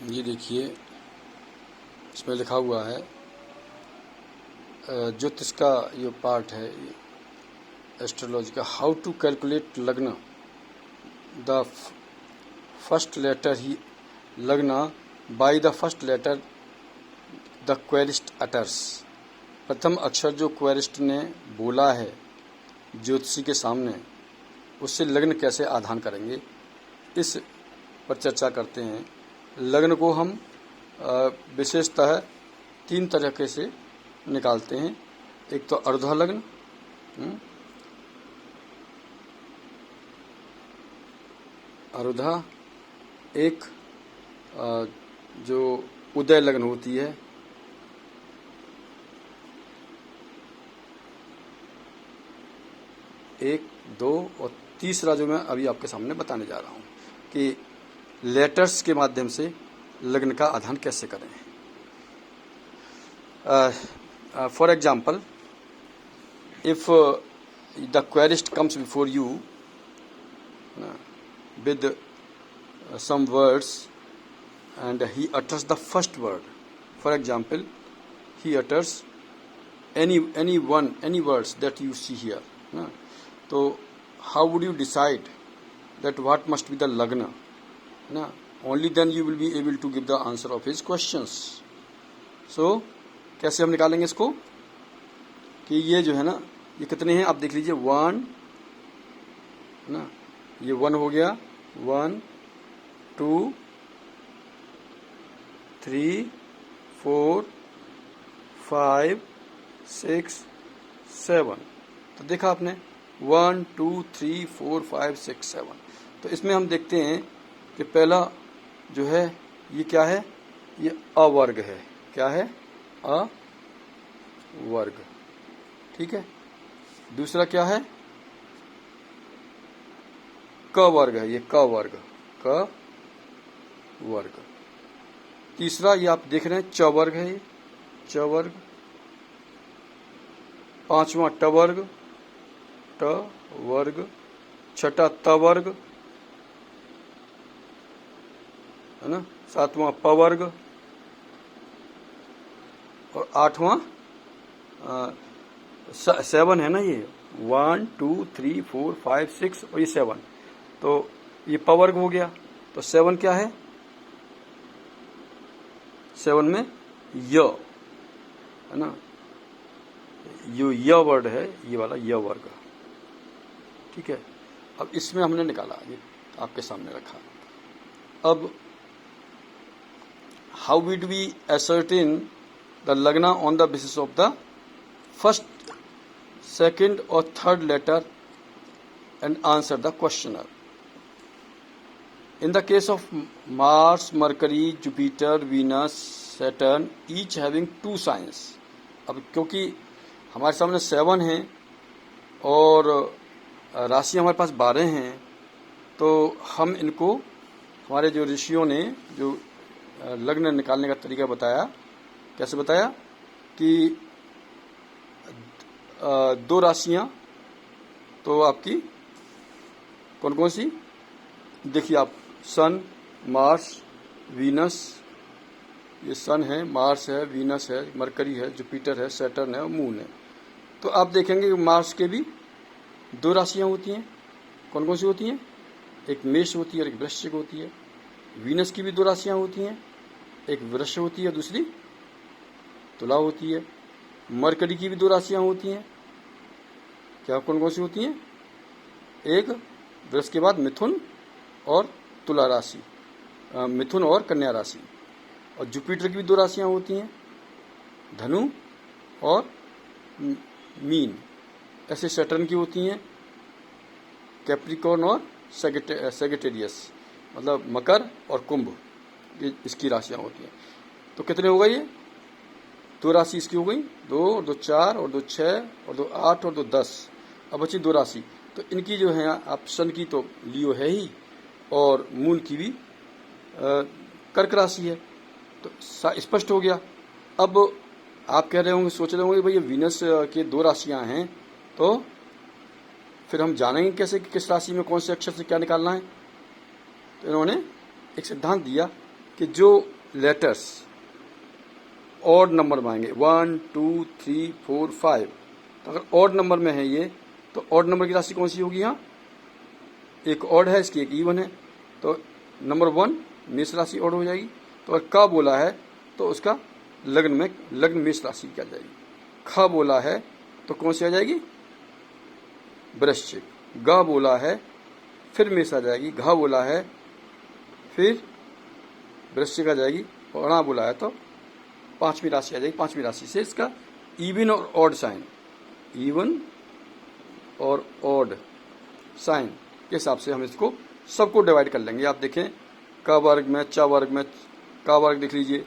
ये देखिए, इसमें लिखा हुआ है ज्योतिष का ये पार्ट है एस्ट्रोलॉजी का। How to calculate lagna, the first letter ही lagna by the first letter the querist utters. प्रथम अक्षर जो क्वेरिस्ट ने बोला है ज्योतिषी के सामने, उससे लग्न कैसे आधान करेंगे, इस पर चर्चा करते हैं। लग्न को हम विशेषतः 3 तरीके से निकालते हैं। एक तो अर्धा लग्न, अर्धा, एक जो उदय लग्न होती है, एक, 2 और तीसरा जो मैं अभी आपके सामने बताने जा रहा हूँ कि लेटर्स के माध्यम से लग्न का आधान कैसे करें। For example, if the querist comes before you with some words and he utters the first word. For example, he utters any words that you see here. So how would you decide that what must be the lagna? Only then you will be able to give the answer of his questions. So कैसे हम निकालेंगे इसको कि ये जो है ना, ये कितने हैं आप देख लीजिए। 1 ना, ये 1 हो गया, 1 2 3 4 5 6 7। तो देखा आपने 1 2 3 4 5 6 7। तो इसमें हम देखते हैं कि पहला जो है ये क्या है, ये अवर्ग है। क्या है? अवर्ग। ठीक है। दूसरा क्या है? क वर्ग है, ये क वर्ग, क वर्ग। तीसरा ये आप देख रहे हैं च वर्ग है, ये च वर्ग। पांचवा ट वर्ग, ट वर्ग। छठा त वर्ग है ना। सातवां प वर्ग और आठवां 7 है ना। ये 1 2 3 4 5 6 और ये 7। तो ये प वर्ग हो गया। तो 7 क्या है? 7 में य है ना, यो य वर्ड है, ये वाला य वर्ग। ठीक है। अब इसमें हमने निकाला, ये आपके सामने रखा। अब how would we ascertain the lagna on the basis of the first, second और third letter and answer the questioner. In the case of Mars, Mercury, Jupiter, Venus, Saturn, each having 2 signs. अब क्योंकि हमारे सामने 7 हैं और राशि हमारे पास 12 हैं, तो हम इनको, हमारे जो ऋषियों ने जो लग्न निकालने का तरीका बताया, कैसे बताया कि 2 राशियां तो आपकी कौन कौन सी देखिए आप, सन, मार्स, वीनस। ये सन है, मार्स है, वीनस है, मरकरी है, जुपिटर है, सैटर्न है और मून है। तो आप देखेंगे कि मार्स के भी 2 राशियां होती हैं। कौन कौन सी होती हैं? एक मेष होती है और एक वृश्चिक होती है। वीनस की भी 2 राशियां होती हैं, एक वृष होती है, दूसरी तुला होती है। मरकरी की भी 2 राशियां होती हैं। क्या कौन कौन सी होती हैं? एक वृष के बाद मिथुन और तुला राशि, मिथुन और कन्या राशि। और जुपिटर की भी 2 राशियां होती हैं, धनु और मीन। ऐसे सैटर्न की होती हैं कैप्रिकॉर्न और सेगिटेरियस, मतलब मकर और कुंभ, ये इसकी राशियां होती हैं। तो कितने हो गए ये? 2 राशि इसकी हो गई, 2 और 2 4 और 2 6 और 2 8 और 2 10। अब बची 2 राशि। तो इनकी जो है आप, सन की तो लियो है ही और मून की भी कर्क राशि है। तो स्पष्ट हो गया। अब आप कह रहे होंगे, सोच रहे होंगे भाई ये वीनस के 2 राशियां हैं, तो फिर हम जानेंगे कैसे कि किस राशि में कौन से अक्षर से क्या निकालना है। तो इन्होंने एक सिद्धांत दिया कि जो लेटर्स ऑड नंबर में आएंगे 1 2 3 4 5। तो अगर ऑड नंबर में है ये, तो ऑड नंबर की राशि कौन सी होगी? यहाँ एक ऑड है, इसकी एक इवन है, तो नंबर 1 मेष राशि ऑड हो जाएगी। तो अगर का बोला है तो उसका लग्न में लग्न मेष राशि क्या जाएगी। ख बोला है तो कौन सी आ जाएगी? वृश्चिक। ग बोला है फिर मेष आ जाएगी। घ बोला है फिर वृश्चिक आ जाएगी। और णा बोला है तो पांचवी राशि आ जाएगी। पांचवी राशि से इसका इवन और ऑड साइन, इवन और ऑड साइन के हिसाब से हम इसको सबको डिवाइड कर लेंगे। आप देखें क वर्ग में, च वर्ग में, का वर्ग देख लीजिए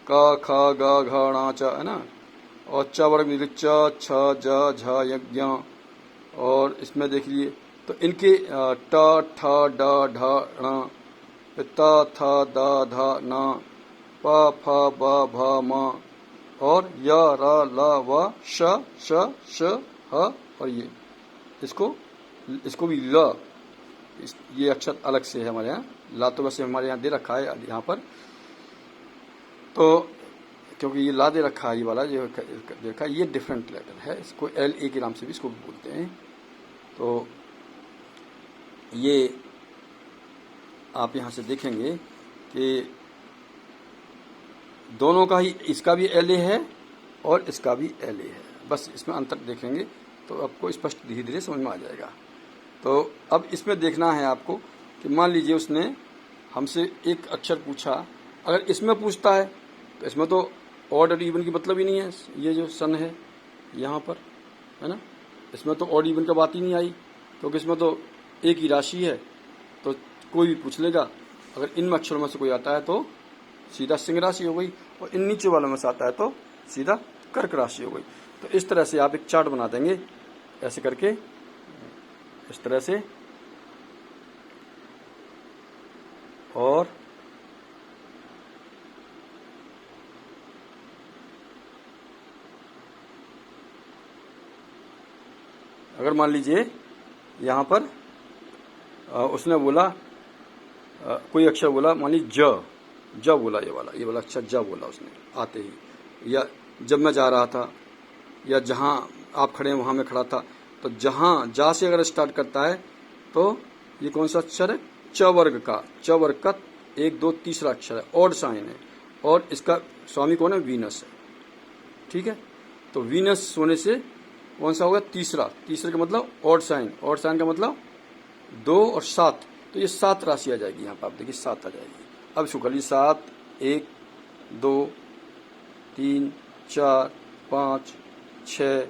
क ख ग घ ण च, है ना। और च वर्ग में च छ ज झ यज्ञ। और इसमें देख लीजिए तो इनके ट ठ ड ढ ण, त थ द ध न, प फ ब भ म, और य र ल व श श ह। और ये इसको भी ल, ये अक्षर अलग से है हमारे यहाँ। ला तो वैसे हमारे यहाँ दे रखा है यहाँ पर, तो क्योंकि ये ला दे रखा है, ये वाला जो दे रखा है ये डिफरेंट लेटर है। इसको एल ए के नाम से भी इसको बोलते हैं। तो ये आप यहाँ से देखेंगे कि दोनों का ही, इसका भी एल ए है और इसका भी एल ए है। बस इसमें अंतर देखेंगे तो आपको स्पष्ट धीरे धीरे समझ में आ जाएगा। तो अब इसमें देखना है आपको कि मान लीजिए उसने हमसे एक अक्षर पूछा, अगर इसमें पूछता है तो इसमें तो ऑड और इवन की मतलब ही नहीं है। ये जो सन है यहाँ पर, है ना, इसमें तो ऑड इवन का बात ही नहीं आई, क्योंकि इसमें तो एक ही राशि है। तो कोई भी पूछ लेगा, अगर इन अक्षरों में से कोई आता है तो सीधा सिंह राशि हो गई, और इन नीचे वालों में से आता है तो सीधा कर्क राशि हो गई। तो इस तरह से आप एक चार्ट बना देंगे, ऐसे करके, इस तरह से। और अगर मान लीजिए यहाँ पर उसने बोला कोई अक्षर बोला, मान लीजिए ज बोला, ये वाला अक्षर ज बोला उसने आते ही, या जब मैं जा रहा था, या जहाँ आप खड़े हैं वहाँ मैं खड़ा था। तो जहाँ जा से अगर स्टार्ट करता है तो ये कौन सा अक्षर है? च वर्ग का, च वर्ग का 1 2 तीसरा अक्षर है, ऑड साइन है, और इसका स्वामी कौन है? वीनस है। ठीक है, तो वीनस होने से कौन सा होगा? तीसरा का मतलब ऑड साइन, ऑड साइन का मतलब 2 और 7, तो ये 7 राशि आ जाएगी। यहाँ पर आप देखिए 7 आ जाएगी। अब इसको कर लीजिए 7 1 2 3 4 5 6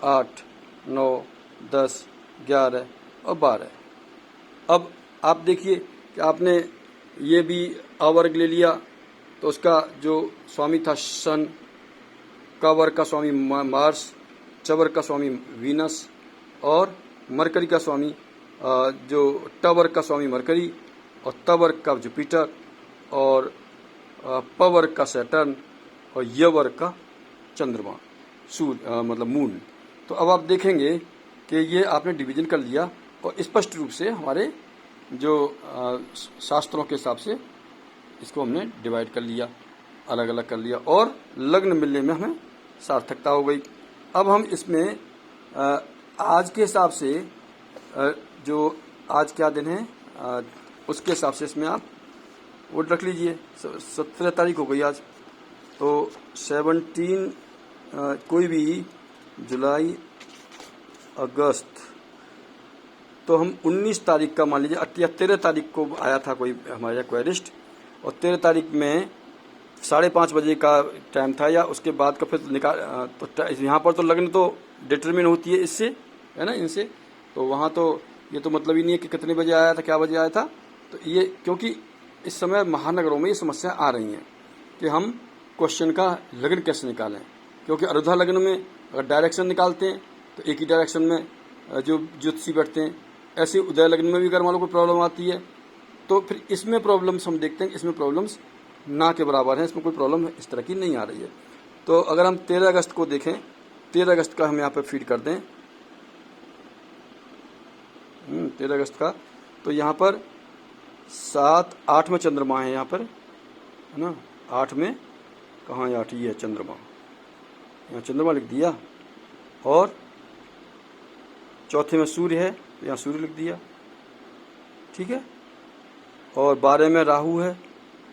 8 9 10 11 और 12। अब आप देखिए कि आपने ये भी अवर्ग ले लिया, तो उसका जो स्वामी था सन, का वर्ग का स्वामी मार्स, चवर्ग का स्वामी वीनस, और मरकरी का स्वामी जो टवर्ग का स्वामी मरकरी, और तवर्ग का जुपिटर, और पवर्ग का सैटर्न, और यवर्ग का चंद्रमा, सूर्य मतलब मून। तो अब आप देखेंगे कि ये आपने डिवीजन कर लिया, और स्पष्ट रूप से हमारे जो शास्त्रों के हिसाब से इसको हमने डिवाइड कर लिया, अलग अलग कर लिया, और लग्न मिलने में हमें सार्थकता हो गई। अब हम इसमें आज के हिसाब से जो आज क्या दिन है उसके हिसाब से इसमें आप वो रख लीजिए। 17 तारीख हो गई आज, तो 17 कोई भी जुलाई अगस्त, तो हम 19 तारीख का मान लीजिए, या 13 तारीख को आया था कोई हमारे क्वेरिस्ट, और 13 तारीख में 5:30 बजे का टाइम था, या उसके बाद का फिर निकाल। तो यहाँ पर तो लग्न तो डिटरमिन होती है इससे, है ना, इनसे। तो वहाँ तो ये तो मतलब ही नहीं है कि कितने बजे आया था, क्या बजे आया था। तो ये क्योंकि इस समय महानगरों में ये समस्या आ रही हैं कि हम क्वेश्चन का लग्न कैसे निकालें, क्योंकि अरुधा लग्न में अगर डायरेक्शन निकालते हैं तो एक ही डायरेक्शन में जो ज्योतिषी बैठते हैं, ऐसे उदय लग्न में भी अगर मान लो कोई प्रॉब्लम आती है तो फिर इसमें प्रॉब्लम्स हम देखते हैं, इसमें प्रॉब्लम्स ना के बराबर है, इसमें कोई प्रॉब्लम इस तरह की नहीं आ रही है। तो अगर हम 13 अगस्त को देखें, 13 अगस्त का हम यहाँ पर फीड कर दें, 13 अगस्त का, तो यहाँ पर 7 8 में चंद्रमा है, यहाँ पर है ना। 8 में कहाँ है 8, ये है चंद्रमा, यहाँ चंद्रमा लिख दिया। और चौथे में सूर्य है तो यहाँ सूर्य लिख दिया, ठीक है। और 12 में राहु है,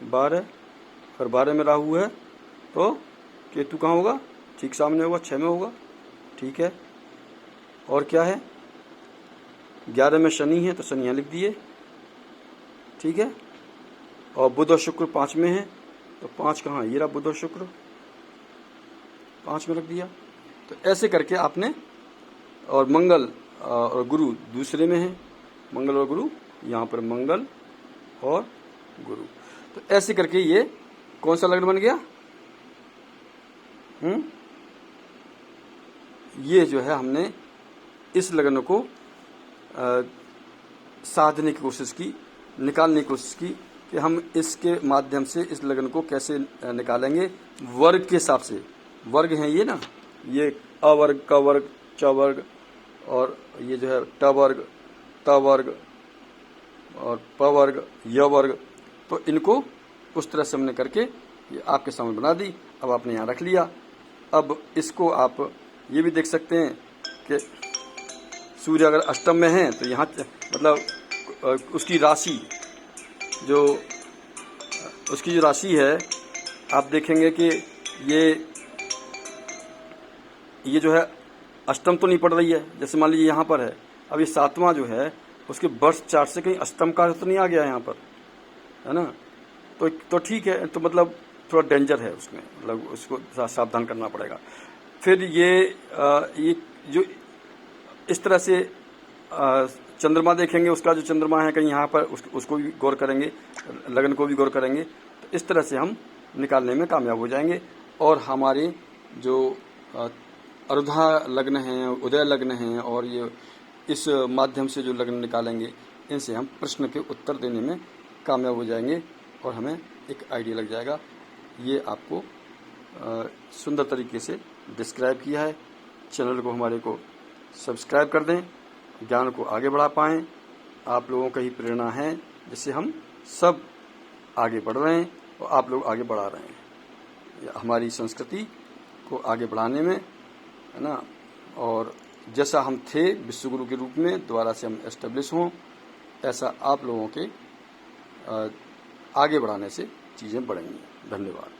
12, अगर 12 में राहु है तो केतु कहाँ होगा, ठीक सामने होगा, 6 में होगा, ठीक है। और क्या है, 11 में शनि है तो शनि यहाँ लिख दिए, ठीक है। और बुध और शुक्र 5 में है तो 5 कहाँ, ये रहा बुध और शुक्र, 5 में रख दिया। तो ऐसे करके आपने, और मंगल और गुरु दूसरे में है, मंगल और गुरु, यहाँ पर मंगल और गुरु। तो ऐसे करके ये कौन सा लग्न बन गया, ये जो है हमने इस लग्न को साधने की कोशिश की, निकालने की कोशिश की कि हम इसके माध्यम से इस लग्न को कैसे निकालेंगे। वर्ग के हिसाब से, वर्ग हैं ये ना, ये अवर्ग, क वर्ग, च वर्ग, और ये जो है ट वर्ग, त वर्ग और प वर्ग, य वर्ग। तो इनको उस तरह से हमने करके ये आपके सामने बना दी। अब आपने यहाँ रख लिया। अब इसको आप ये भी देख सकते हैं कि सूर्य अगर अष्टम में है तो यहाँ मतलब उसकी राशि जो, उसकी जो राशि है आप देखेंगे कि ये जो है अष्टम तो नहीं पड़ रही है। जैसे मान लीजिए यहाँ पर है, अब ये 7वां जो है उसके बर्थ चार्ट से कहीं अष्टम का तो नहीं आ गया यहाँ पर, है ना। तो ठीक है, तो मतलब थोड़ा डेंजर है उसमें, मतलब उसको सावधान करना पड़ेगा। फिर ये जो इस तरह से चंद्रमा देखेंगे, उसका जो चंद्रमा है कहीं यहाँ पर उसको भी गौर करेंगे, लगन को भी गौर करेंगे। तो इस तरह से हम निकालने में कामयाब हो जाएंगे। और हमारे जो अरुधा लग्न हैं, उदय लग्न हैं, और ये इस माध्यम से जो लग्न निकालेंगे, इनसे हम प्रश्न के उत्तर देने में कामयाब हो जाएंगे और हमें एक आइडिया लग जाएगा। ये आपको सुंदर तरीके से डिस्क्राइब किया है। चैनल को हमारे को सब्सक्राइब कर दें, ज्ञान को आगे बढ़ा पाएँ। आप लोगों का ही प्रेरणा है जिससे हम सब आगे बढ़ रहे हैं और आप लोग आगे बढ़ा रहे हैं हमारी संस्कृति को आगे बढ़ाने में, है ना। और जैसा हम थे विश्वगुरु के रूप में दोबारा से हम एस्टेब्लिश हों, ऐसा आप लोगों के आगे बढ़ाने से चीज़ें बढ़ेंगी। धन्यवाद।